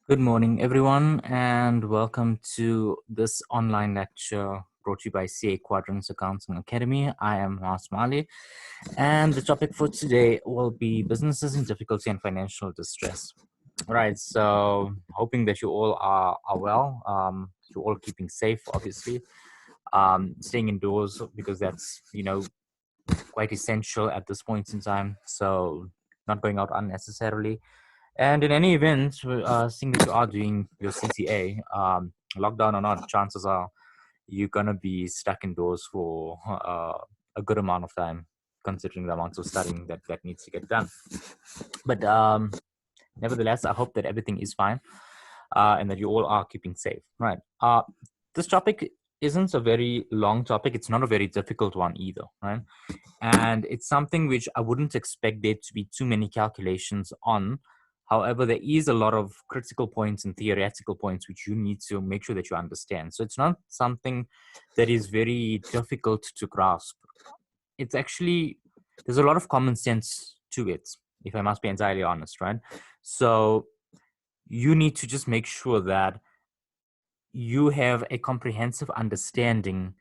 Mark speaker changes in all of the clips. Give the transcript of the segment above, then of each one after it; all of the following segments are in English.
Speaker 1: Good morning, everyone, and welcome to this online lecture brought to you by CA Quadrants Accounting Academy. I am Mas Mali, and the topic for today will be businesses in difficulty and financial distress. All right, so hoping that you all are well. You're all keeping safe, obviously. Staying indoors because that's quite essential at this point in time. So not going out unnecessarily. And in any event, seeing that you are doing your CTA, lockdown or not, chances are you're gonna be stuck indoors for a good amount of time, considering the amounts of studying that needs to get done. But nevertheless, I hope that everything is fine and that you all are keeping safe. Right. This topic isn't a very long topic. It's not a very difficult one either. Right. And it's something which I wouldn't expect there to be too many calculations on. However, there is a lot of critical points and theoretical points which you need to make sure that you understand. So it's not something that is very difficult to grasp. It's actually, there's a lot of common sense to it, if I must be entirely honest, right? So you need to just make sure that you have a comprehensive understanding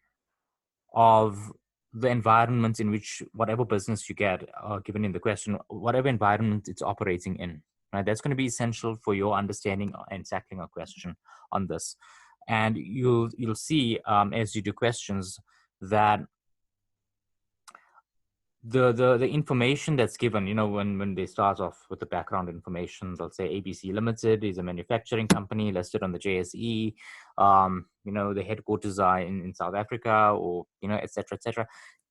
Speaker 1: of the environment in which whatever business you get given in the question, whatever environment it's operating in, right? That's going to be essential for your understanding and tackling a question on this. And you'll see as you do questions that the information that's given, when they start off with the background information, they'll say ABC Limited is a manufacturing company listed on the JSE. The headquarters are in South Africa, or et cetera, et cetera.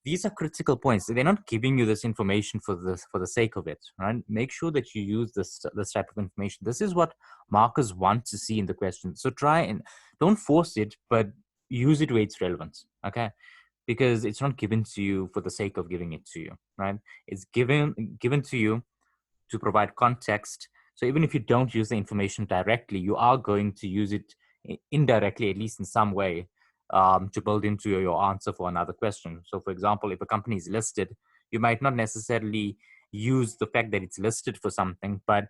Speaker 1: These are critical points. They're not giving you this information for the sake of it, right? Make sure that you use this type of information. This is what markers want to see in the question. So try and don't force it, but use it where it's relevant. Okay, because it's not given to you for the sake of giving it to you, right? It's given to you to provide context. So even if you don't use the information directly, you are going to use it indirectly, at least in some way, to build into your answer for another question. So for example, if a company is listed, you might not necessarily use the fact that it's listed for something, but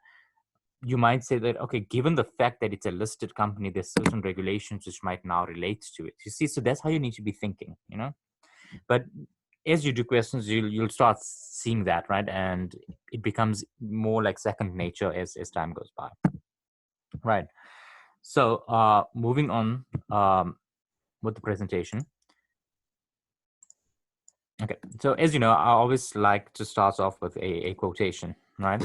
Speaker 1: you might say that, okay, given the fact that it's a listed company, there's certain regulations which might now relate to it. You see, so that's how you need to be thinking, But as you do questions, you'll start seeing that, right? And it becomes more like second nature as time goes by, right? So moving on with the presentation. Okay, so as you know, I always like to start off with a quotation, right?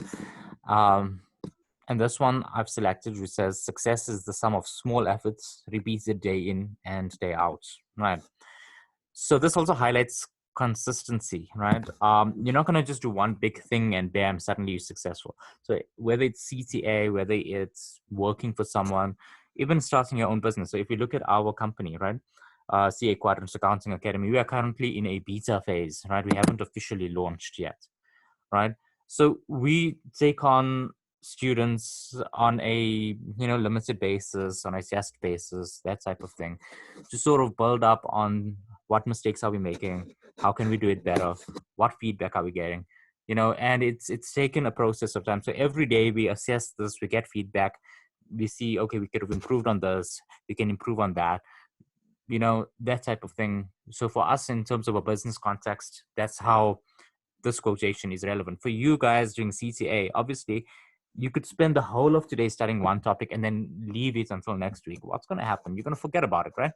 Speaker 1: And this one I've selected, which says, "Success is the sum of small efforts repeated day in and day out," right? So this also highlights consistency, right? You're not going to just do one big thing and bam, suddenly you're successful. So whether it's CTA, whether it's working for someone, even starting your own business. So if you look at our company, right? CA Quadrants Accounting Academy, we are currently in a beta phase, right? We haven't officially launched yet, right? So we take on students on a limited basis, on a test basis, that type of thing, to sort of build up on what mistakes are we making, how can we do it better, what feedback are we getting, and it's taken a process of time. So every day we assess this, we get feedback, we see, okay, we could have improved on this, we can improve on that, that type of thing. So for us, in terms of a business context, that's how this quotation is relevant. For you guys doing CTA, obviously, you could spend the whole of today studying one topic and then leave it until next week. What's going to happen? You're going to forget about it, right?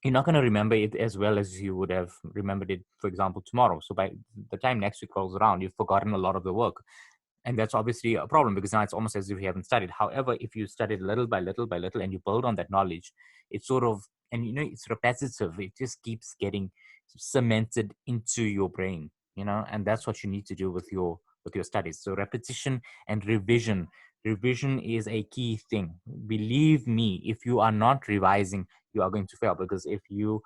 Speaker 1: You're not going to remember it as well as you would have remembered it, for example, tomorrow. So by the time next week rolls around, you've forgotten a lot of the work. And that's obviously a problem, because now it's almost as if you haven't studied. However, if you studied little by little by little and you build on that knowledge, it's sort of, and it's repetitive. It just keeps getting cemented into your brain, and that's what you need to do with your studies. So repetition and revision. Revision is a key thing. Believe me, if you are not revising, you are going to fail, because if you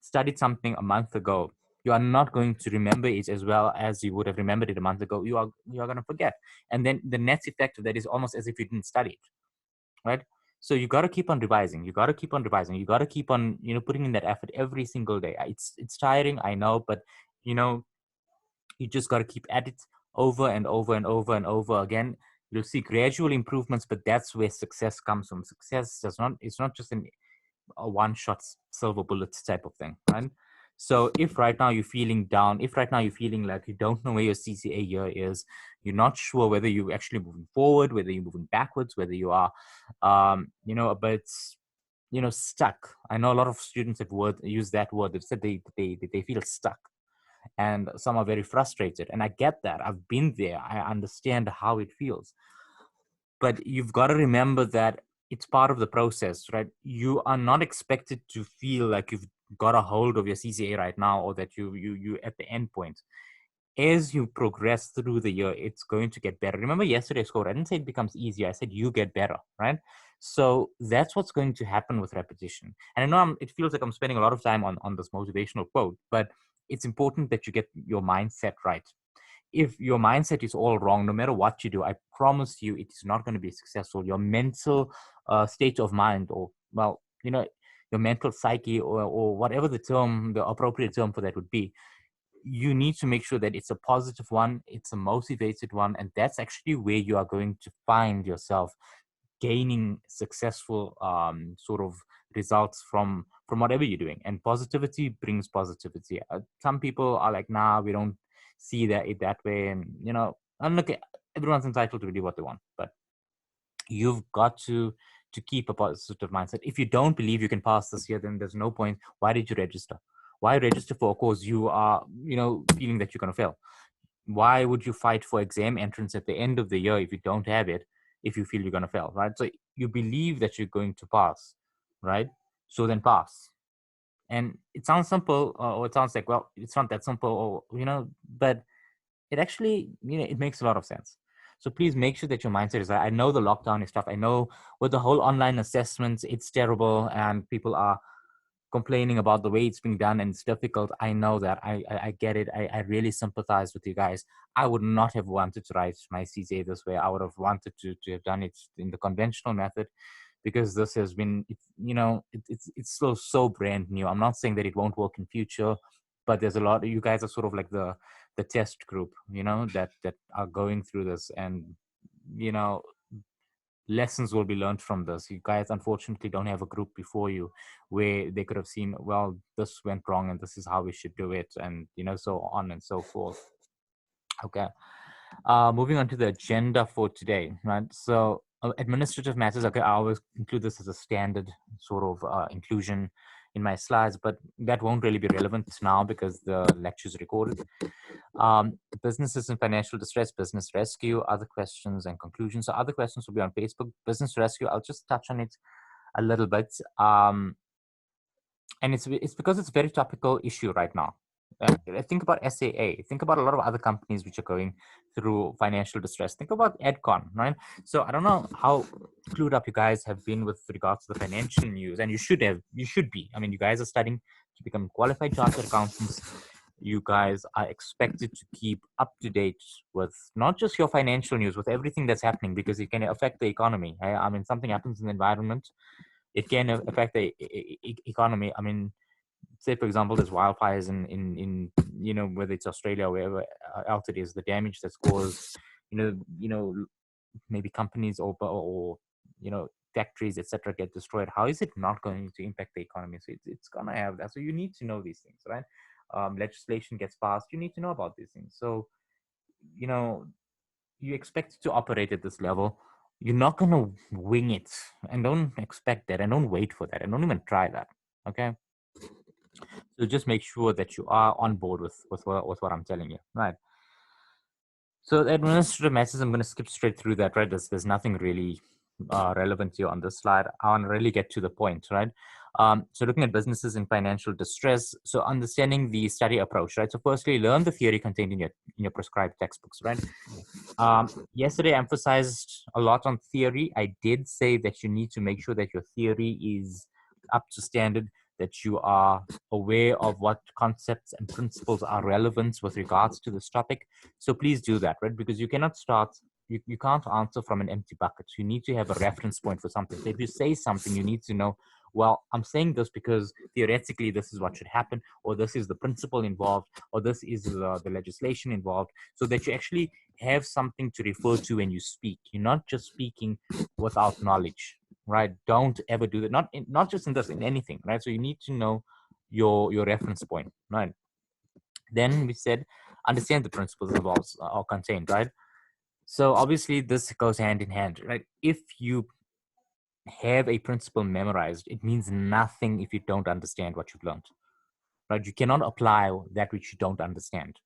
Speaker 1: studied something a month ago, you are not going to remember it as well as you would have remembered it a month ago. You are going to forget, and then the net effect of that is almost as if you didn't study it, right? So you got to keep on revising. You got to keep on revising. You got to keep on putting in that effort every single day. It's tiring, I know, but you just got to keep at it over and over and over and over again. You'll see gradual improvements, but that's where success comes from. Success it's not just a one-shot silver bullet type of thing, right? So if right now you're feeling down, if right now you're feeling like you don't know where your CCA year is, you're not sure whether you're actually moving forward, whether you're moving backwards, whether you are, a bit, stuck. I know a lot of students have used that word. They've said they feel stuck, and some are very frustrated. And I get that. I've been there. I understand how it feels. But you've got to remember that it's part of the process, right? You are not expected to feel like you've got a hold of your CCA right now, or that you at the end point. As you progress through the year, it's going to get better. Remember yesterday's quote, I didn't say it becomes easier. I said you get better, right? So that's what's going to happen with repetition. And I know it feels like I'm spending a lot of time on this motivational quote, but it's important that you get your mindset right. If your mindset is all wrong, no matter what you do, I promise you it is not going to be successful. Your mental state of mind, or, well, your mental psyche, or whatever the appropriate term for that would be, you need to make sure that it's a positive one, it's a motivated one, and that's actually where you are going to find yourself gaining successful sort of results from whatever you're doing. And positivity brings positivity. Some people are like, nah, we don't see that way, and and look, everyone's entitled to do what they want, but you've got to keep a positive mindset. If you don't believe you can pass this year, then there's no point. Why did you register? Why register for a course you are feeling that you're going to fail? Why would you fight for exam entrance at the end of the year if you don't have it, if you feel you're going to fail, right? So you believe that you're going to pass, right? So then pass. And it sounds simple, or it sounds like, well, it's not that simple, or but it actually, it makes a lot of sense. So please make sure that your mindset is right. I know the lockdown is tough. I know with the whole online assessments, it's terrible, and people are complaining about the way it's being done, and it's difficult. I know that. I get it. I really sympathize with you guys. I would not have wanted to write my CCA this way. I would have wanted to have done it in the conventional method, because this has been, it's still so brand new. I'm not saying that it won't work in future, but there's a lot. You guys are sort of like the test group, that are going through this, and you know lessons will be learned from this. You guys unfortunately don't have a group before you where they could have seen, well, this went wrong and this is how we should do it, and so on and so forth. Okay. Moving on to the agenda for today, right? So administrative matters. Okay, I always include this as a standard sort of inclusion in my slides, but that won't really be relevant now because the lecture is recorded. Businesses in financial distress, business rescue, other questions and conclusions. So other questions will be on Facebook. Business rescue, I'll just touch on it a little bit. And it's because it's a very topical issue right now. Think about SAA. Think about a lot of other companies which are going through financial distress. Think about Edcon, right? So I don't know how clued up you guys have been with regards to the financial news, and you should be. I mean, you guys are studying to become qualified chartered accountants. You guys are expected to keep up to date with not just your financial news, with everything that's happening, because it can affect the economy. I mean, something happens in the environment, it can affect the economy. I mean, say for example, there's wildfires in whether it's Australia or wherever else it is, the damage that's caused, maybe companies or factories, etc., get destroyed. How is it not going to impact the economy? So it's gonna have that. So you need to know these things, right? Legislation gets passed, you need to know about these things. So you expect to operate at this level. You're not going to wing it, and don't expect that, and don't wait for that, and don't even try that. Okay. So just make sure that you are on board with what I'm telling you, right? So the administrative matters, I'm going to skip straight through that, right? There's nothing really relevant here on this slide. I want to really get to the point, right? So looking at businesses in financial distress, so understanding the study approach, right? So firstly, learn the theory contained in your prescribed textbooks, right? Yesterday I emphasized a lot on theory. I did say that you need to make sure that your theory is up to standard, that you are aware of what concepts and principles are relevant with regards to this topic. So please do that, right? Because you cannot start, you can't answer from an empty bucket. You need to have a reference point for something. So if you say something, you need to know well, I'm saying this because theoretically this is what should happen, or this is the principle involved, or this is the legislation involved, so that you actually have something to refer to when you speak. You're not just speaking without knowledge, right? Don't ever do that. Not just in this, in anything, right? So you need to know your reference point, right? Then we said understand the principles involved or contained, right? So obviously this goes hand in hand, right? If you have a principle memorized, it means nothing if you don't understand what you've learned, right? You cannot apply that which you don't understand.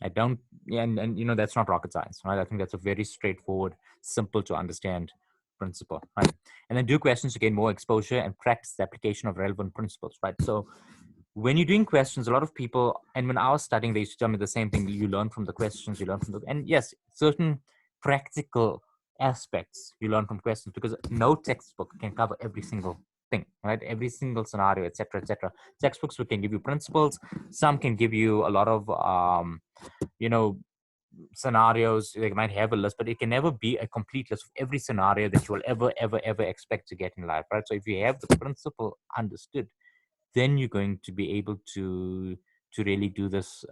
Speaker 1: I don't, and you know, that's not rocket science, right? I think that's a very straightforward, simple to understand principle, right? And then do questions to gain more exposure and practice the application of relevant principles, right? So when you're doing questions, a lot of people, and when I was studying, they used to tell me the same thing. You learn from the questions, you learn from the, and yes, certain practical aspects you learn from questions, because no textbook can cover every single thing, right? Every single scenario, etc., etc. Textbooks can give you principles. Some can give you a lot of, you know, scenarios. They might have a list, but it can never be a complete list of every scenario that you will ever expect to get in life, right? So if you have the principle understood, then you're going to be able to really do this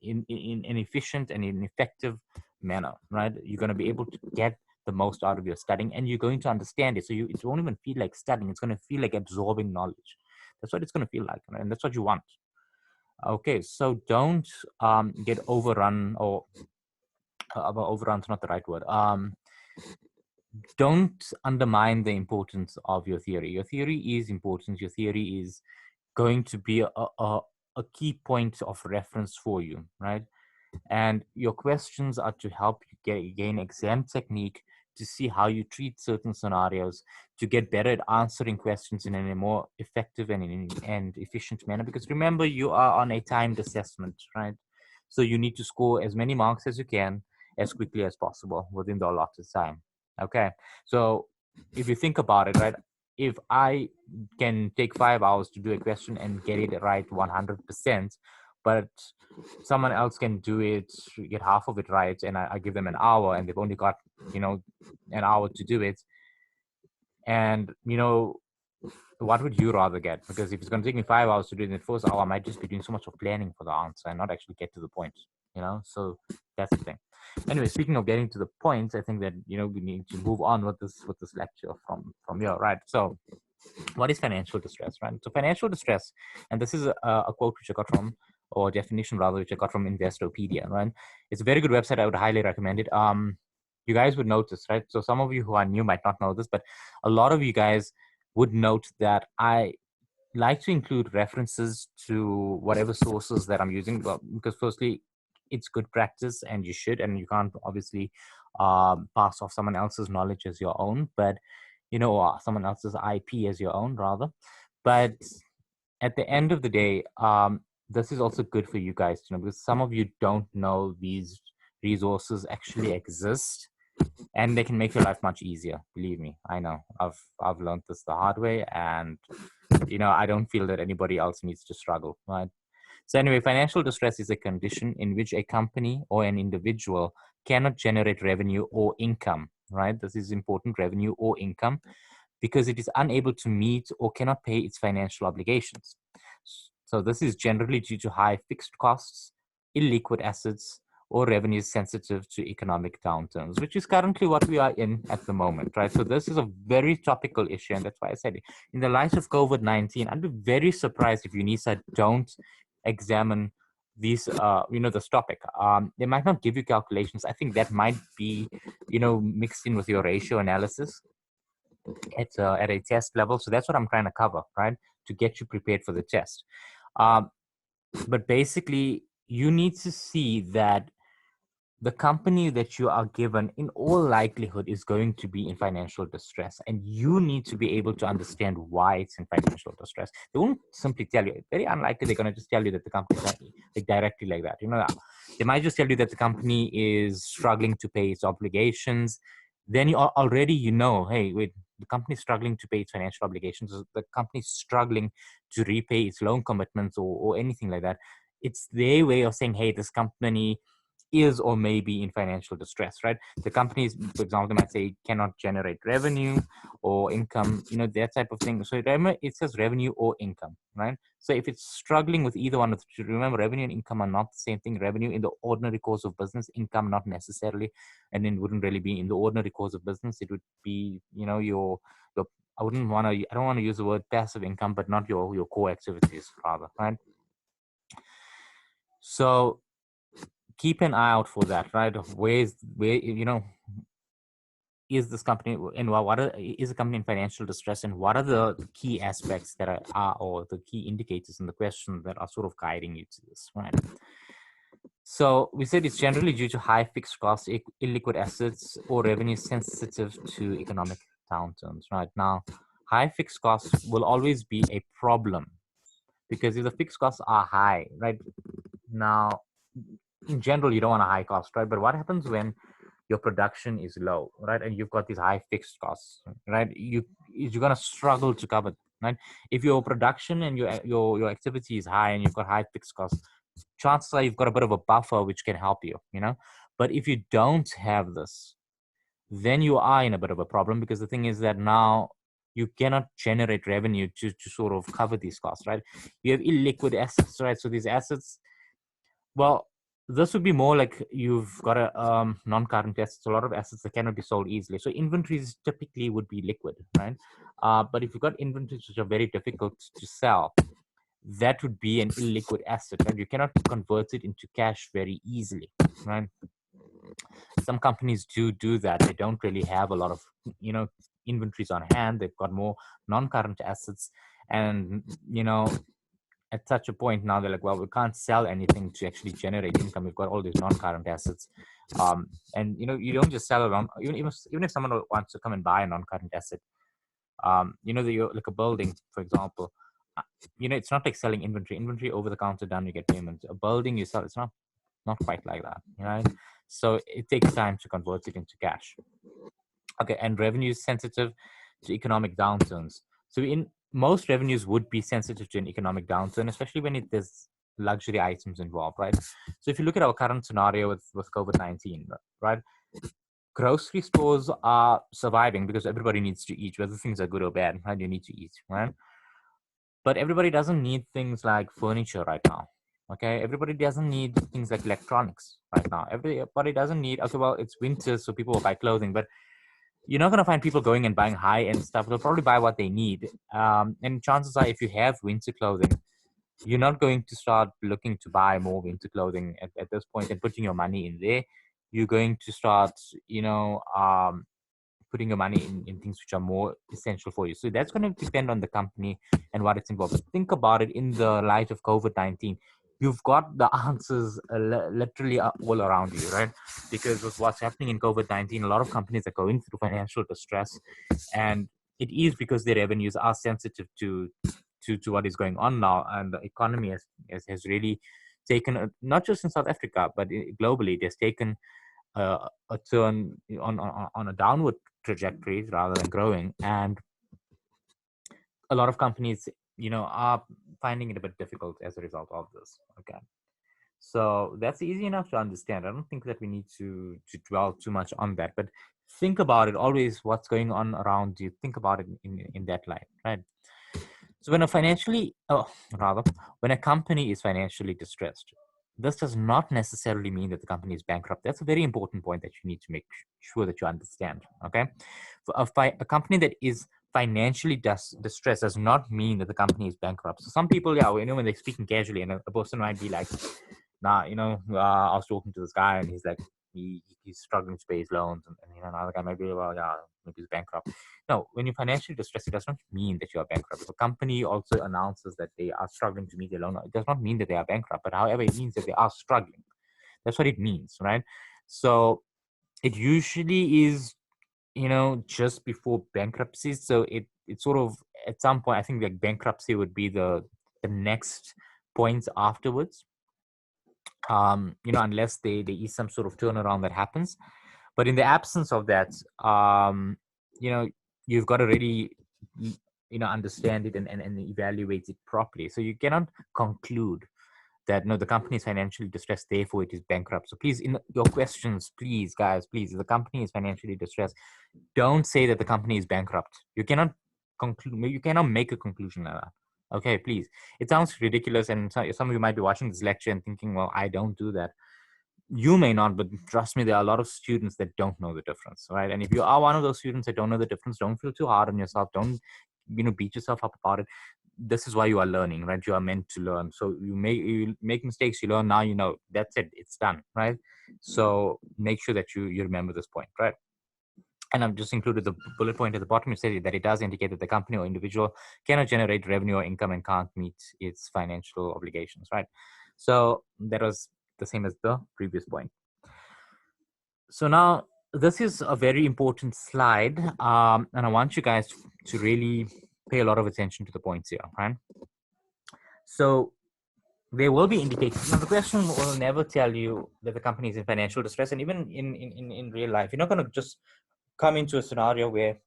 Speaker 1: in an efficient and an effective manner, right? You're going to be able to get the most out of your studying, and you're going to understand it. So it won't even feel like studying. It's going to feel like absorbing knowledge. That's what it's going to feel like, right? And that's what you want. Okay, so don't get overrun, or overrun's not the right word. Don't undermine the importance of your theory. Your theory is important. Your theory is going to be a key point of reference for you, right? And your questions are to help you gain exam technique, to see how you treat certain scenarios, to get better at answering questions in a more effective and efficient manner. Because remember, you are on a timed assessment, right? So you need to score as many marks as you can as quickly as possible within the allotted time. Okay. So if you think about it, right, if I can take 5 hours to do a question and get it right 100%, but someone else can do it, get half of it right, and I give them an hour and they've only got, you know, an hour to do it. And, you know, what would you rather get? Because if it's going to take me 5 hours to do it in the first hour, I might just be doing so much of planning for the answer and not actually get to the point, you know? So that's the thing. Anyway, speaking of getting to the point, I think that, you know, we need to move on with this lecture from here, right? So what is financial distress, right? So financial distress, and this is a quote which I got from, or definition rather, which I got from Investopedia, right? It's a very good website. I would highly recommend it. You guys would notice, right? So some of you who are new might not know this, but a lot of you guys would note that I like to include references to whatever sources that I'm using. Well, because firstly, it's good practice and you should, and you can't obviously pass off someone else's knowledge as your own, but you know, or someone else's IP as your own rather. But at the end of the day, this is also good for you guys to know, because some of you don't know these resources actually exist, and they can make your life much easier. Believe me, I know. I've learned this the hard way, and you know, I don't feel that anybody else needs to struggle, right? So anyway, financial distress is a condition in which a company or an individual cannot generate revenue or income, right? This is important, revenue or income, because it is unable to meet or cannot pay its financial obligations. So this is generally due to high fixed costs, illiquid assets, or revenues sensitive to economic downturns, which is currently what we are in at the moment, right? So this is a very topical issue, and that's why I said, in the light of COVID-19, I'd be very surprised if UNISA don't examine these, you know, this topic. They might not give you calculations. I think that might be, you know, mixed in with your ratio analysis at a test level. So that's what I'm trying to cover, right? To get you prepared for the test. But basically, you need to see that the company that you are given in all likelihood is going to be in financial distress, and you need to be able to understand why it's in financial distress. They won't simply tell you. Very unlikely they're going to just tell you that the company is like directly like that. You know, they might just tell you that the company is struggling to pay its obligations. Then you already, you know, hey, wait, the company is struggling to pay its financial obligations. The company is struggling to repay its loan commitments or anything like that. It's their way of saying, hey, this company is or may be in financial distress, right? The companies, for example, they might say cannot generate revenue or income, that type of thing. So remember, it says revenue or income, right? So if it's struggling with either one of the two, remember, revenue and income are not the same thing. Revenue in the ordinary course of business, income not necessarily, and then wouldn't really be in the ordinary course of business. It would be, your I don't want to use the word passive income, but not your core activities, rather, right? So keep an eye out for that, right? Where is this company, and is the company in financial distress, and what are the key aspects that are or the key indicators in the question that are sort of guiding you to this, right? So we said it's generally due to high fixed costs, illiquid assets, or revenue sensitive to economic downturns, right? Now, high fixed costs will always be a problem because if the fixed costs are high, right? Now, in general, you don't want a high cost, right? But what happens when your production is low, right? And you've got these high fixed costs, right? You're gonna struggle to cover, right? If your production and your activity is high and you've got high fixed costs, chances are you've got a bit of a buffer which can help you, But if you don't have this, then you are in a bit of a problem because the thing is that now you cannot generate revenue to sort of cover these costs, right? You have illiquid assets, right? So these assets, well, this would be more like you've got a non-current assets, a lot of assets that cannot be sold easily. So inventories typically would be liquid, right? But if you've got inventories which are very difficult to sell, that would be an illiquid asset, and you cannot convert it into cash very easily, right? Some companies do that. They don't really have a lot of, inventories on hand. They've got more non-current assets, and at such a point now they're like, well, we can't sell anything to actually generate income. We've got all these non-current assets, and you don't just sell it on. Even if someone wants to come and buy a non-current asset, like a building, for example, it's not like selling inventory over the counter, done, you get payment. A building you sell, it's not quite like that, right? So it takes time to convert it into cash. Okay, and revenue is sensitive to economic downturns. So in most revenues would be sensitive to an economic downturn, especially when there's luxury items involved, right? So if you look at our current scenario with COVID-19, right? Grocery stores are surviving because everybody needs to eat, whether things are good or bad, right? You need to eat, right? But everybody doesn't need things like furniture right now. Okay, everybody doesn't need things like electronics right now. Everybody doesn't need. Okay, well, it's winter, so people will buy clothing, but you're not going to find people going and buying high-end stuff. They'll probably buy what they need. And chances are, if you have winter clothing, you're not going to start looking to buy more winter clothing at this point and putting your money in there. You're going to start, putting your money in things which are more essential for you. So that's going to depend on the company and what it's involved. But think about it in the light of COVID-19. You've got the answers literally all around you, right? Because with what's happening in COVID-19, a lot of companies are going through financial distress, and it is because their revenues are sensitive to what is going on now, and the economy has really taken, not just in South Africa, but globally, it has taken a turn on a downward trajectory rather than growing, and a lot of companies are finding it a bit difficult as a result of this. Okay, so that's easy enough to understand. I don't think that we need to dwell too much on that, but think about it always, what's going on around you. Think about it in that light, right? So when a company is financially distressed, this does not necessarily mean that the company is bankrupt. That's a very important point that you need to make sure that you understand. Okay, for a company that is financially distressed does not mean that the company is bankrupt. So some people, yeah, when they're speaking casually, and a person might be like, nah, I was talking to this guy and he's like, he's struggling to pay his loans, and another guy might be, well, yeah, maybe he's bankrupt. No, when you're financially distressed, it does not mean that you are bankrupt. If a company also announces that they are struggling to meet their loan, it does not mean that they are bankrupt, but however, it means that they are struggling. That's what it means, right? So it usually is, just before bankruptcy. So it sort of, at some point, I think like bankruptcy would be the next point afterwards. Unless there is some sort of turnaround that happens. But in the absence of that, you know, you've got to really, understand it and evaluate it properly. So you cannot conclude that no, the company is financially distressed, therefore it is bankrupt. So please, in your questions, please, guys, please, if the company is financially distressed, don't say that the company is bankrupt. You cannot conclude. You cannot make a conclusion like that. Okay, please. It sounds ridiculous, and some of you might be watching this lecture and thinking, "Well, I don't do that." You may not, but trust me, there are a lot of students that don't know the difference, right? And if you are one of those students that don't know the difference, don't feel too hard on yourself. Don't, beat yourself up about it. This is why you are learning, right? You are meant to learn. So you make mistakes, you learn. Now you know. That's it. It's done, right? So make sure that you remember this point, right? And I've just included the bullet point at the bottom. You said that it does indicate that the company or individual cannot generate revenue or income and can't meet its financial obligations, right? So that was the same as the previous point. So now this is a very important slide, and I want you guys to really pay a lot of attention to the points here, right? So there will be indicators. Now, the question will never tell you that the company is in financial distress, and even in real life, you're not going to just come into a scenario where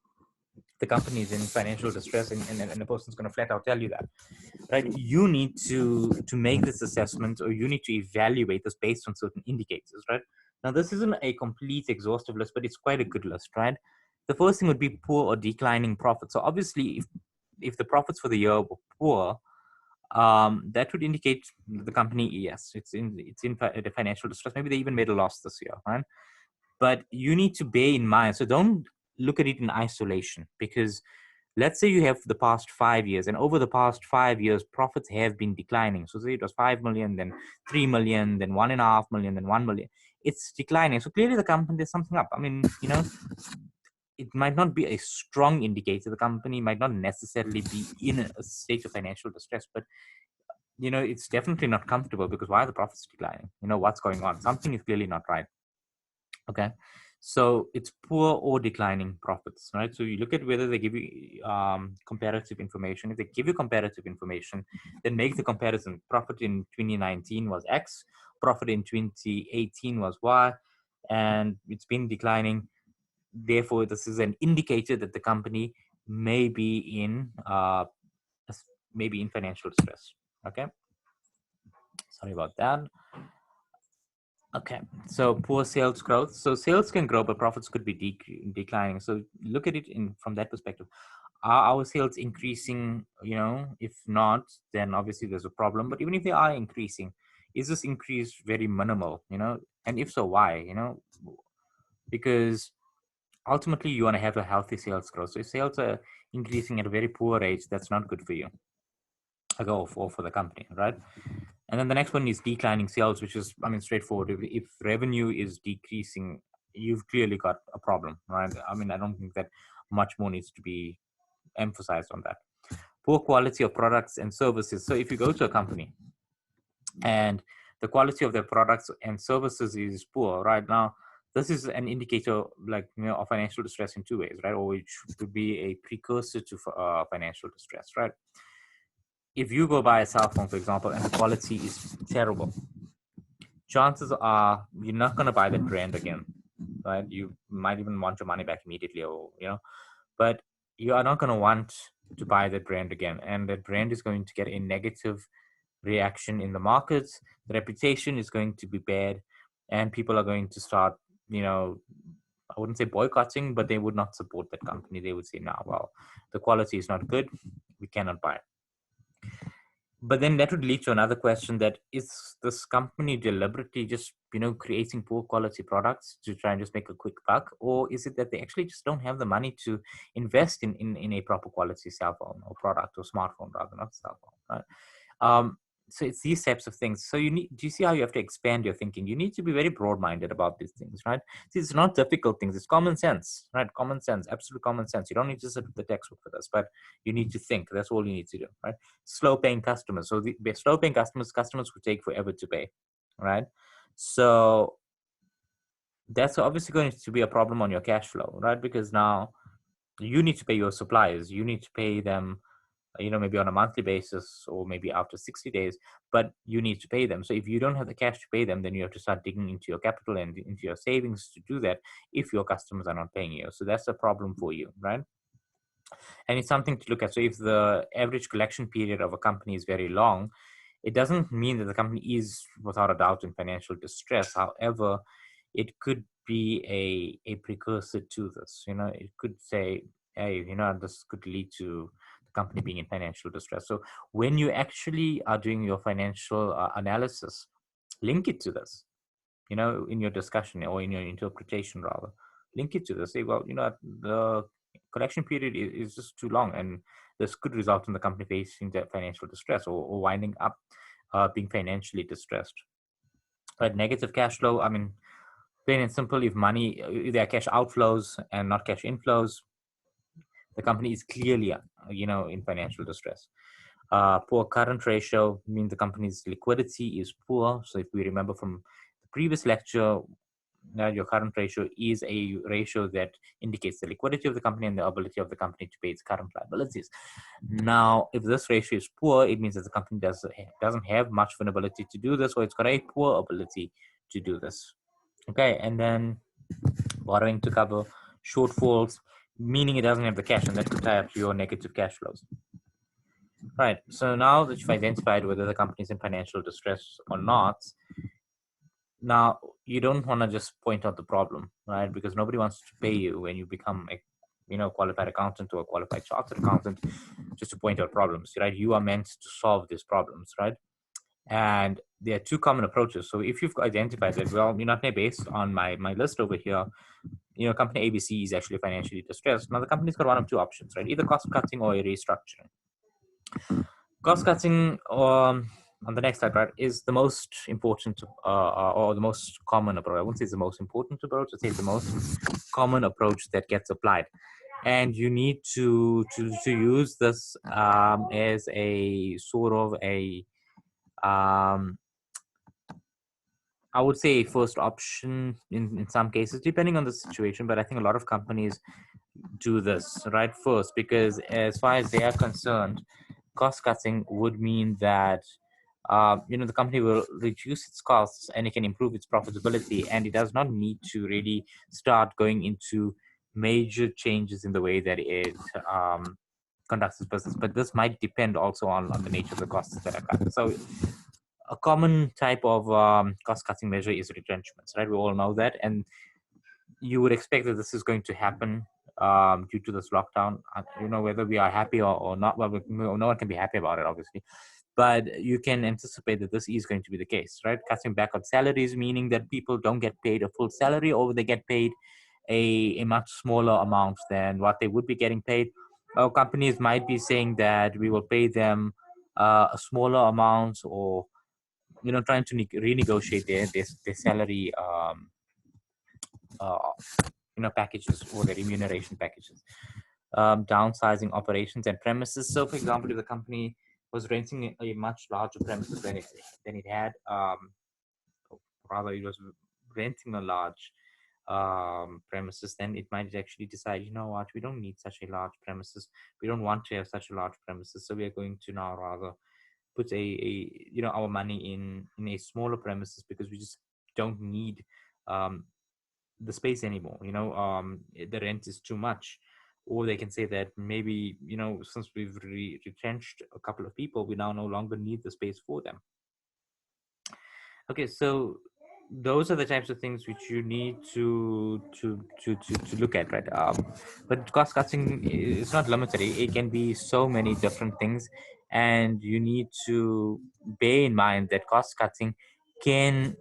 Speaker 1: the company is in financial distress and the person's going to flat out tell you that, right? You need to make this assessment, or you need to evaluate this based on certain indicators, right? Now, this isn't a complete exhaustive list, but it's quite a good list, right? The first thing would be poor or declining profits. So obviously, if the profits for the year were poor, that would indicate the company, yes, it's in financial distress. Maybe they even made a loss this year, right? But you need to bear in mind, so don't look at it in isolation, because let's say you have the past 5 years, and over the past 5 years, profits have been declining. So say it was 5 million, then 3 million, then 1.5 million, then 1 million. It's declining. So clearly the company, there's something up. I mean, it might not be a strong indicator. The company might not necessarily be in a state of financial distress, but it's definitely not comfortable, because why are the profits declining? What's going on? Something is clearly not right. Okay. So it's poor or declining profits, right? So you look at whether they give you comparative information. If they give you comparative information, then make the comparison. Profit in 2019 was X, profit in 2018 was Y, and it's been declining. Therefore, this is an indicator that the company may be in financial distress. Okay. Sorry about that. Okay, so poor sales growth. So sales can grow, but profits could be declining. So look at it from that perspective. Are our sales increasing? If not, then obviously there's a problem. But even if they are increasing, is this increase very minimal? And if so, why? Because ultimately you want to have a healthy sales growth. So if sales are increasing at a very poor rate, that's not good for you. Or for the company, right? And then the next one is declining sales, which is, straightforward. If revenue is decreasing, you've clearly got a problem, right? I don't think that much more needs to be emphasized on that. Poor quality of products and services. So if you go to a company and the quality of their products and services is poor, right now, this is an indicator, of financial distress in two ways, right? Or which would be a precursor to financial distress, right? If you go buy a cell phone, for example, and the quality is terrible, chances are you're not going to buy that brand again, right? You might even want your money back immediately, but you are not going to want to buy that brand again. And that brand is going to get a negative reaction in the markets. The reputation is going to be bad, and people are going to start, I wouldn't say boycotting, but they would not support that company. They would say, "No, well, the quality is not good. We cannot buy it." But then that would lead to another question: that is this company deliberately just creating poor quality products to try and just make a quick buck, or is it that they actually just don't have the money to invest in a proper quality cell phone or product, or smartphone rather, not cell phone, right? So it's these types of things. So do you see how you have to expand your thinking? You need to be very broad-minded about these things, right? See, it's not difficult things. It's common sense, right? Common sense, absolute common sense. You don't need to sit with the textbook for this, but you need to think. That's all you need to do, right? Slow-paying customers. So the slow-paying customers who take forever to pay, right? So that's obviously going to be a problem on your cash flow, right? Because now you need to pay your suppliers. You need to pay them maybe on a monthly basis, or maybe after 60 days, but you need to pay them. So if you don't have the cash to pay them, then you have to start digging into your capital and into your savings to do that if your customers are not paying you. So that's a problem for you, right? And it's something to look at. So if the average collection period of a company is very long, It doesn't mean that the company is without a doubt in financial distress. However, it could be a precursor to this. It could say, hey, this could lead to the company being in financial distress. So when you actually are doing your financial analysis, link it to this, in your discussion or in your interpretation rather. Link it to this. Say, well, the collection period is just too long, and this could result in the company facing that financial distress or winding up being financially distressed. Right? Negative cash flow. I mean, plain and simple, if there are cash outflows and not cash inflows, the company is clearly, in financial distress. Poor current ratio means the company's liquidity is poor. So if we remember from the previous lecture, your current ratio is a ratio that indicates the liquidity of the company and the ability of the company to pay its current liabilities. Now, if this ratio is poor, it means that the company doesn't have much of an ability to do this, or it's got a poor ability to do this. Okay, and then borrowing to cover shortfalls, meaning it doesn't have the cash, and that could tie up to your negative cash flows. Right. So now that you've identified whether the company is in financial distress or not, now you don't want to just point out the problem, right? Because nobody wants to pay you when you become a qualified accountant or a qualified chartered accountant just to point out problems, right? You are meant to solve these problems, right? And there are two common approaches. So if you've identified that, well, based on my list over here, company ABC is actually financially distressed. Now the company's got one of two options, right? Either cost cutting or a restructuring. Cost cutting, on the next slide, right, is the most important or the most common approach. I won't say it's the most important approach. I'd say it's the most common approach that gets applied. And you need to use this as a sort of a I would say first option in some cases, depending on the situation. But I think a lot of companies do this right first, because as far as they are concerned, cost cutting would mean that the company will reduce its costs and it can improve its profitability, and it does not need to really start going into major changes in the way that it conducts its business. But this might depend also on the nature of the costs that are cut. So a common type of cost-cutting measure is retrenchments, right? We all know that, and you would expect that this is going to happen due to this lockdown. Whether we are happy or not, well, no one can be happy about it, obviously, but you can anticipate that this is going to be the case, right? Cutting back on salaries, meaning that people don't get paid a full salary, or they get paid a much smaller amount than what they would be getting paid. Companies might be saying that we will pay them a smaller amount, or trying to renegotiate their salary uh, packages or their remuneration packages. Downsizing operations and premises. So for example, if the company was renting a much larger premises than it had, rather it was renting a large premises, then it might actually decide, what, we don't need such a large premises, we don't want to have such a large premises, so we are going to now rather put our money in a smaller premises, because we just don't need the space anymore. The rent is too much. Or they can say that maybe, since we've retrenched a couple of people, we now no longer need the space for them. Okay, so those are the types of things which you need to look at, right? But cost cutting is not limited. It can be so many different things, and you need to bear in mind that cost cutting can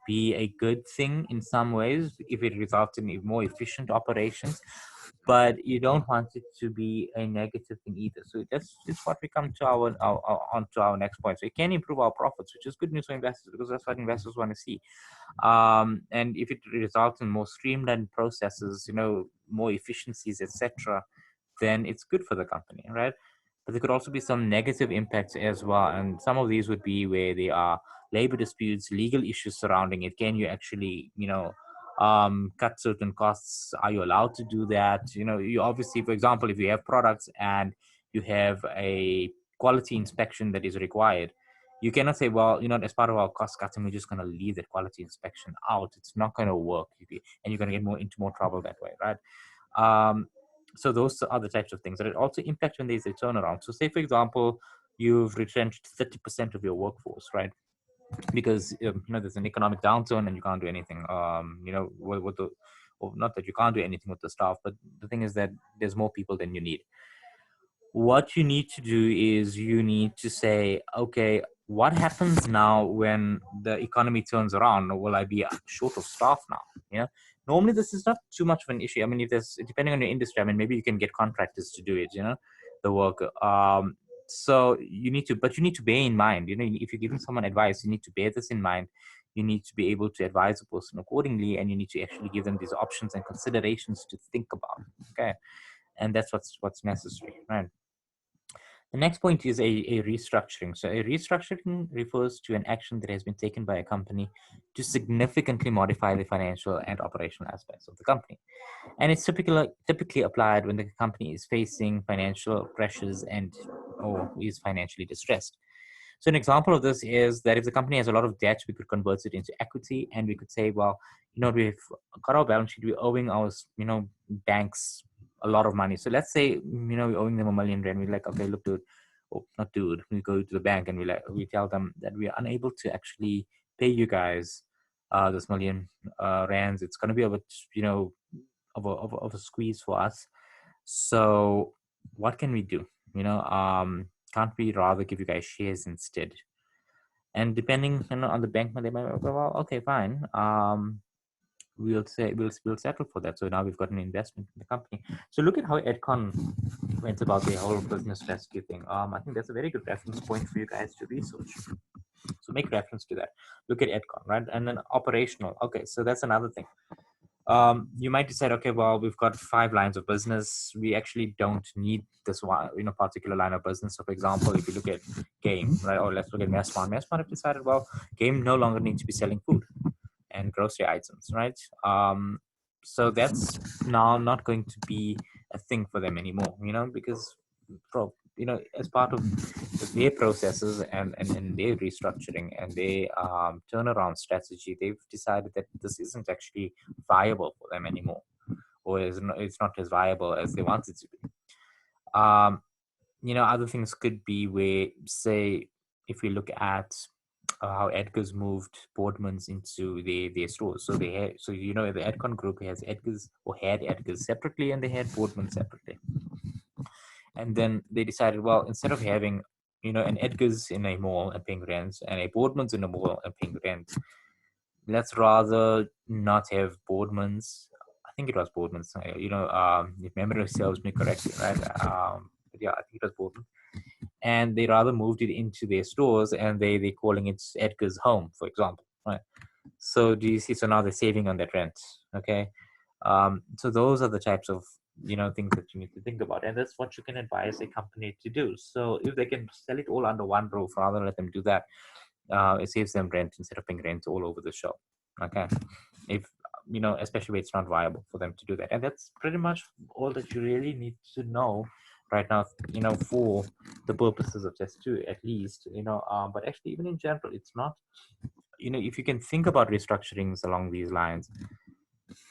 Speaker 1: be a good thing in some ways if it results in more efficient operations, but you don't want it to be a negative thing either. So that's what we come to onto our next point. So it can improve our profits, which is good news for investors, because that's what investors want to see. And if it results in more streamlined processes, more efficiencies, etc., then it's good for the company, right? But there could also be some negative impacts as well, and some of these would be where there are labor disputes, legal issues surrounding it. Can you actually, cut certain costs? Are you allowed to do that? You obviously, for example, if you have products and you have a quality inspection that is required, you cannot say, well, as part of our cost cutting, we're just going to leave that quality inspection out. It's not going to work, and you're going to get into more trouble that way, right? So those are the types of things that it also impact when there's a turnaround. So say, for example, you've retrenched 30% of your workforce, right? Because there's an economic downturn and you can't do anything. With the, or not that you can't do anything with the staff, but the thing is that there's more people than you need. What you need to do is you need to say, okay, what happens now when the economy turns around? Will I be short of staff now? Normally this is not too much of an issue. I mean, if there's, depending on your industry, I mean, maybe you can get contractors to do it, the work. So you need to, but you need to bear in mind, if you're giving someone advice, you need to bear this in mind. You need to be able to advise a person accordingly, and you need to actually give them these options and considerations to think about. Okay, and that's what's necessary, right? The next point is a restructuring. So a restructuring refers to an action that has been taken by a company to significantly modify the financial and operational aspects of the company. And it's typically applied when the company is facing financial pressures and or is financially distressed. So an example of this is that if the company has a lot of debt, we could convert it into equity, and we could say, well, we've got our balance sheet, we're owing our, banks a lot of money. So let's say, we're owing them $1 million. We're like, okay, look, dude, or not dude, we go to the bank and we tell them that we're unable to actually pay you guys this million rands. It's going to be of a squeeze for us. So what can we do? Can't we rather give you guys shares instead? And depending on the bank, they might go, well, okay, fine. We'll say we'll settle for that. So now we've got an investment in the company. So look at how Edcon went about the whole business rescue thing. I think that's a very good reference point for you guys to research. So make reference to that. Look at Edcon, right? And then operational. Okay, so that's another thing. You might decide, okay, well, we've got 5 lines of business. We actually don't need this one, particular line of business. So, for example, if you look at Game, right, or let's look at Messmart. Messmart have decided, well, Game no longer needs to be selling food and grocery items, right? So that's now not going to be a thing for them anymore, because as part of their processes and their restructuring and their turnaround strategy, they've decided that this isn't actually viable for them anymore, or it's not as viable as they want it to be. Other things could be where, say, if we look at how Edgar's moved Boardmans into their stores. So they had, the Edcon group has Edgar's, or had Edgar's separately, and they had Boardmans separately. And then they decided, well, instead of having, an Edgar's in a mall and paying rent and a Boardman's in a mall and paying rent, let's rather not have Boardman's. I think it was Boardman's. If memory serves me correctly, right? But yeah, I think it was Boardman. And they rather moved it into their stores, and they're calling it Edgar's Home, for example, right? So do you see? So now they're saving on that rent. Okay, so those are the types of things that you need to think about, and that's what you can advise a company to do. So if they can sell it all under one roof, rather let them do that. It saves them rent instead of paying rent all over the shop. Okay, if especially when it's not viable for them to do that, and that's pretty much all that you really need to know right now, for the purposes of test 2, at least, but actually even in general, it's not, if you can think about restructurings along these lines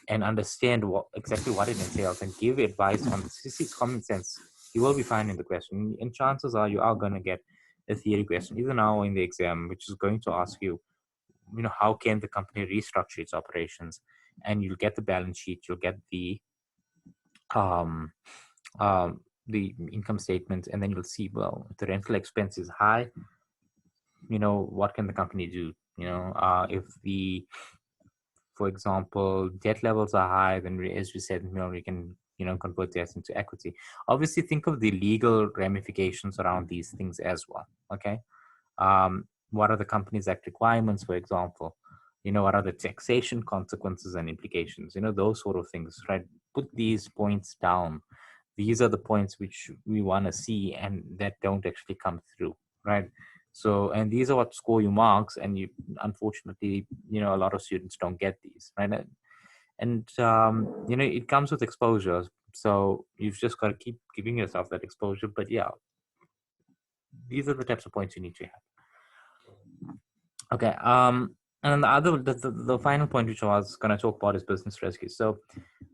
Speaker 1: and understand exactly what it entails and give advice on this is common sense, you will be fine in the question, and chances are you are going to get a theory question either now or in the exam, which is going to ask you, how can the company restructure its operations, and you'll get the balance sheet, you'll get the income statement, and then you'll see, well, if the rental expense is high, what can the company do? If the, for example, debt levels are high, then as we said, we can convert that into equity. Obviously, think of the legal ramifications around these things as well. Okay, what are the Companies Act requirements, for example? What are the taxation consequences and implications? Those sort of things, right? Put these points down. These are the points which we want to see and that don't actually come through, right? So, and these are what score you marks, and you, unfortunately, a lot of students don't get these, right? And it comes with exposure. So you've just got to keep giving yourself that exposure. But yeah, these are the types of points you need to have. Okay. And the final point which I was going to talk about is business rescue. So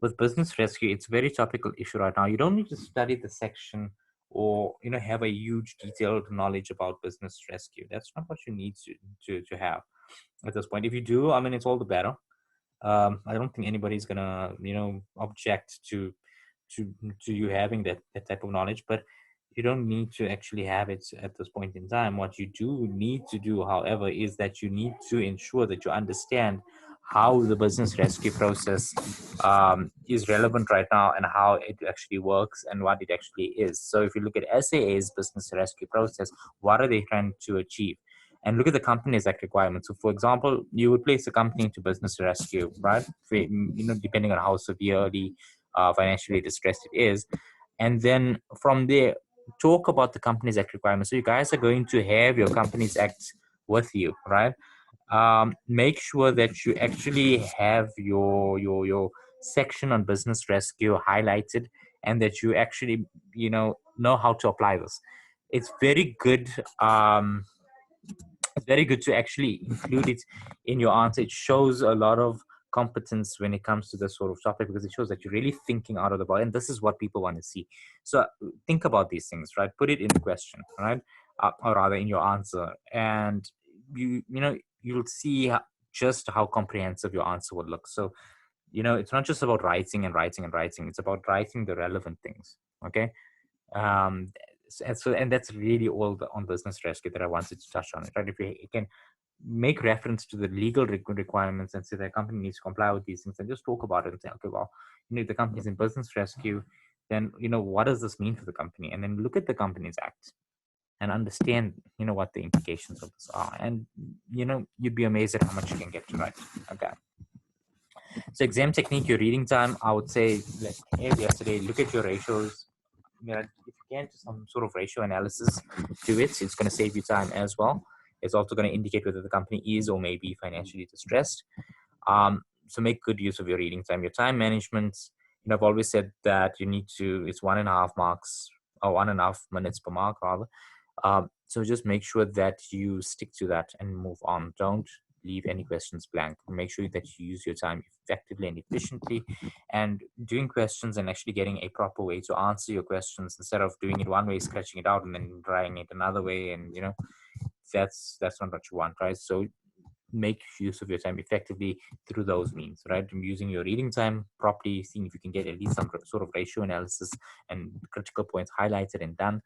Speaker 1: with business rescue, it's a very topical issue right now. You don't need to study the section or have a huge detailed knowledge about business rescue. That's not what you need to have at this point. If you do, I mean, it's all the better. I don't think anybody's gonna object to to you having that type of knowledge, but you don't need to actually have it at this point in time. What you do need to do, however, is that you need to ensure that you understand how the business rescue process is relevant right now and how it actually works and what it actually is. So if you look at SAA's business rescue process, what are they trying to achieve? And look at the Companies Act requirements. So, for example, you would place a company into business rescue, right? Depending on how severely financially distressed it is, and then from there, talk about the Companies Act requirements. So, you guys are going to have your Companies Act with you, right? Make sure that you actually have your section on business rescue highlighted, and that you actually know how to apply this. It's very good. It's very good to actually include it in your answer. It shows a lot of competence when it comes to this sort of topic, because it shows that you're really thinking out of the box, and this is what people want to see. So think about these things, right? Put it in the question, right? Or rather in your answer, and you'll see just how comprehensive your answer would look. So it's not just about writing and writing and writing. It's about writing the relevant things. Okay. um and that's really all on business rescue that I wanted to touch on it, right? If you can make reference to the legal requirements and say the company needs to comply with these things, and just talk about it and say, okay, well, if the company's in business rescue, then what does this mean for the company? And then look at the Companies Act and understand what the implications of this are, and you'd be amazed at how much you can get to write. Okay. So exam technique, your reading time, I would say, like yesterday, look at your ratios. If you can do some sort of ratio analysis to it, it's going to save you time as well. It's also going to indicate whether the company is or may be financially distressed. So make good use of your reading time. Your time management, I've always said that it's 1.5 marks, or 1.5 minutes per mark rather. So just make sure that you stick to that and move on. Don't leave any questions blank. Make sure that you use your time effectively and efficiently, and doing questions and actually getting a proper way to answer your questions, instead of doing it one way, scratching it out, and then trying it another way. And that's not what you want, right? So make use of your time effectively through those means, right? Using your reading time properly, seeing if you can get at least some sort of ratio analysis and critical points highlighted and done,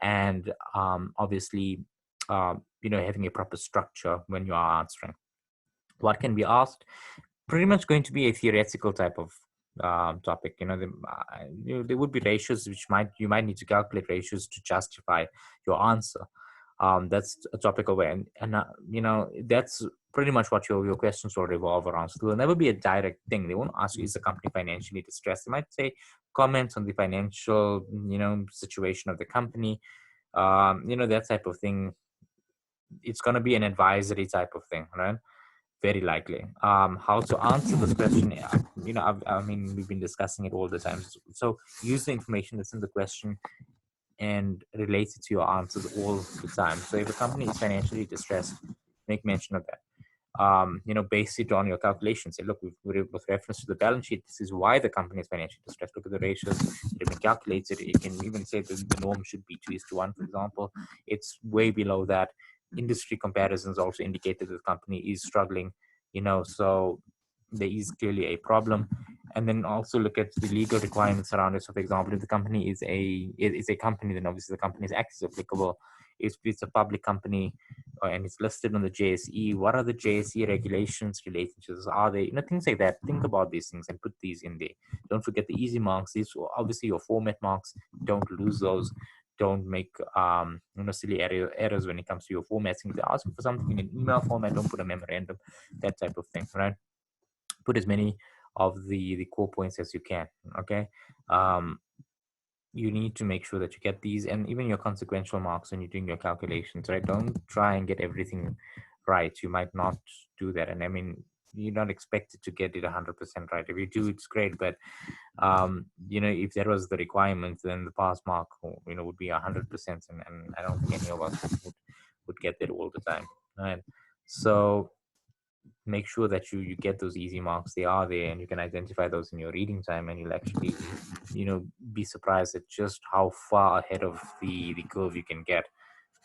Speaker 1: and obviously having a proper structure when you are answering. What can be asked? Pretty much going to be a theoretical type of topic. There would be ratios which you might need to calculate ratios to justify your answer. That's a topic away, and that's pretty much what your questions will revolve around. So there will never be a direct thing. They won't ask you, is the company financially distressed? They might say, comments on the financial situation of the company. That type of thing. It's going to be an advisory type of thing, right? Very likely. How to answer this question? I mean, we've been discussing it all the time. So use the information that's in the question and relate it to your answers all the time. So if a company is financially distressed, make mention of that. Base it on your calculations. Say, look, with reference to the balance sheet, this is why the company is financially distressed. Look at the ratios that have been calculated. You can even say that the norm should be 2:1, for example. It's way below that. Industry comparisons also indicate that the company is struggling, so there is clearly a problem. And then also look at the legal requirements around it. So, for example, if the company is a company, then obviously the Companies Act is applicable. If it's a public company, and it's listed on the JSE, what are the JSE regulations relating to this? Are they, things like that? Think about these things and put these in there. Don't forget the easy marks. These are obviously your format marks. Don't lose those. Don't make silly errors when it comes to your formatting. If they ask you for something in an email format, don't put a memorandum, that type of thing, right? Put as many of the core points as you can. Okay. You need to make sure that you get these, and even your consequential marks when you're doing your calculations, right? Don't try and get everything right. You might not do that. And I mean, you're not expected to get it 100% right. If you do, it's great. But, if that was the requirement, then the pass mark, would be 100%. And I don't think any of us would get that all the time, right? So make sure that you get those easy marks. They are there, and you can identify those in your reading time, and you'll actually, be surprised at just how far ahead of the curve you can get,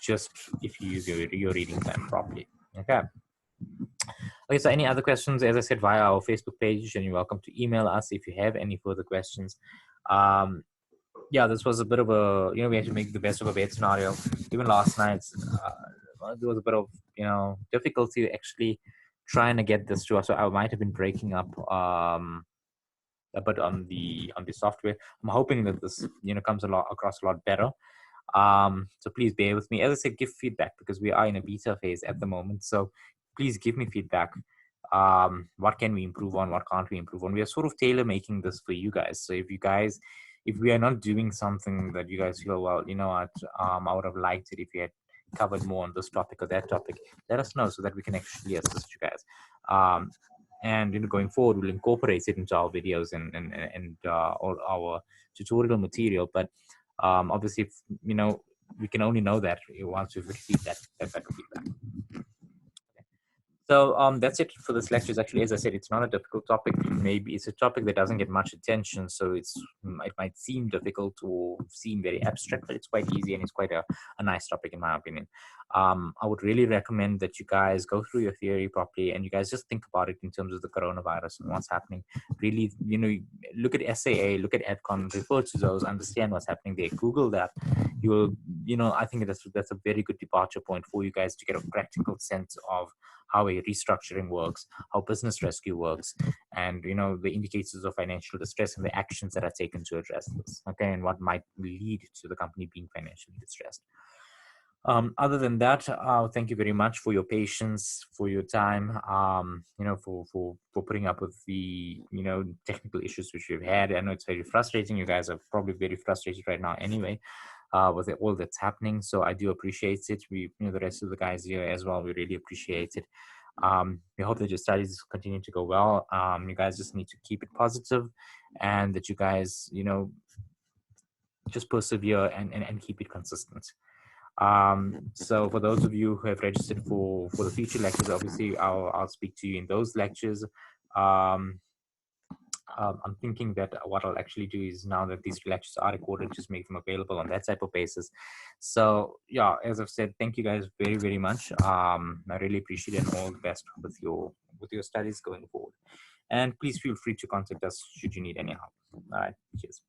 Speaker 1: just if you use your reading time properly. Okay. Okay, so any other questions, as I said, via our Facebook page, and you're welcome to email us if you have any further questions. Yeah, this was a bit of a, we had to make the best of a bad scenario. Even last night, there was a bit of, difficulty actually trying to get this to us. So I might have been breaking up a bit on the software. I'm hoping that this, comes across a lot better. So please bear with me. As I said, give feedback, because we are in a beta phase at the moment. So please give me feedback. What can we improve on? What can't we improve on? We are sort of tailor making this for you guys. So if we are not doing something that you guys feel, well, you know what, I would have liked it if you had covered more on this topic or that topic, let us know so that we can actually assist you guys. And going forward, we'll incorporate it into our videos and all our tutorial material. But obviously, if, we can only know that once we've received that better feedback. So that's it for this lecture. Actually, as I said, it's not a difficult topic. Maybe it's a topic that doesn't get much attention, so it might seem difficult or seem very abstract, but it's quite easy, and it's quite a nice topic in my opinion. I would really recommend that you guys go through your theory properly, and you guys just think about it in terms of the coronavirus and what's happening. Really, look at SAA, look at AdCon, refer to those, understand what's happening there. Google that. You will, I think that's a very good departure point for you guys to get a practical sense of how a restructuring works, how business rescue works, and the indicators of financial distress and the actions that are taken to address this. Okay, and what might lead to the company being financially distressed. Other than that, thank you very much for your patience, for your time, for putting up with the technical issues which we've had. I know it's very frustrating. You guys are probably very frustrated right now anyway, with all that's happening. So I do appreciate it. We, the rest of the guys here as well, we really appreciate it. We hope that your studies continue to go well. You guys just need to keep it positive, and that you guys, just persevere and keep it consistent. So for those of you who have registered for the future lectures, obviously I'll speak to you in those lectures. I'm thinking that what I'll actually do is, now that these lectures are recorded, just make them available on that type of basis. So yeah, as I've said, thank you guys very, very much. I really appreciate it, and all the best with your studies going forward. And please feel free to contact us should you need any help. All right, cheers.